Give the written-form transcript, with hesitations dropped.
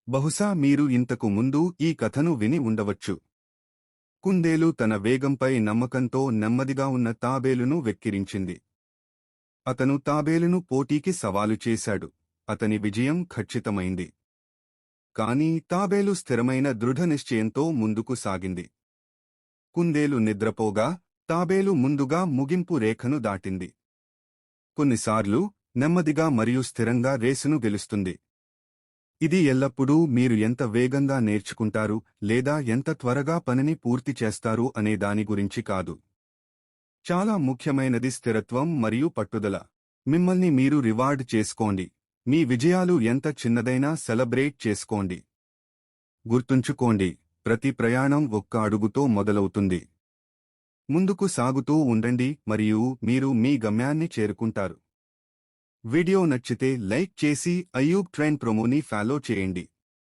బహుశా మీరు ఇంతకు ముందు ఈ కథను విని ఉండవచ్చు. కుందేలు తన వేగంపై నమ్మకంతో నెమ్మదిగా ఉన్న తాబేలును వెక్కిరించింది. అతను తాబేలును పోటీకి సవాలు చేశాడు. అతని విజయం ఖచ్చితమైంది. కాని తాబేలు స్థిరమైన దృఢనిశ్చయంతో ముందుకు సాగింది. కుందేలు నిద్రపోగా తాబేలు ముందుగా ముగింపు రేఖను దాటింది. కొన్నిసార్లు నెమ్మదిగా మరియు స్థిరంగా రేసును గెలుస్తుంది. ఇది ఎల్లప్పుడూ మీరు ఎంత వేగంగా నేర్చుకుంటారు లేదా ఎంత త్వరగా పనిని పూర్తి చేస్తారు అనే దాని గురించి కాదు. చాలా ముఖ్యమైనది స్థిరత్వం మరియు పట్టుదల. మిమ్మల్ని మీరు రివార్డ్ చేసుకోండి. మీ విజయాలు ఎంత చిన్నదైనా సెలబ్రేట్ చేసుకోండి. గుర్తుంచుకోండి, ప్రతి ప్రయాణం ఒక్క అడుగుతో మొదలవుతుంది. ముందుకు సాగుతూ ఉండండి మరియు మీరు మీ గమ్యాన్ని చేరుకుంటారు. వీడియో నచ్చితే లైక్ చేసి అయూబ్ ట్రైన్ ప్రోమోని ఫాలో చేయండి.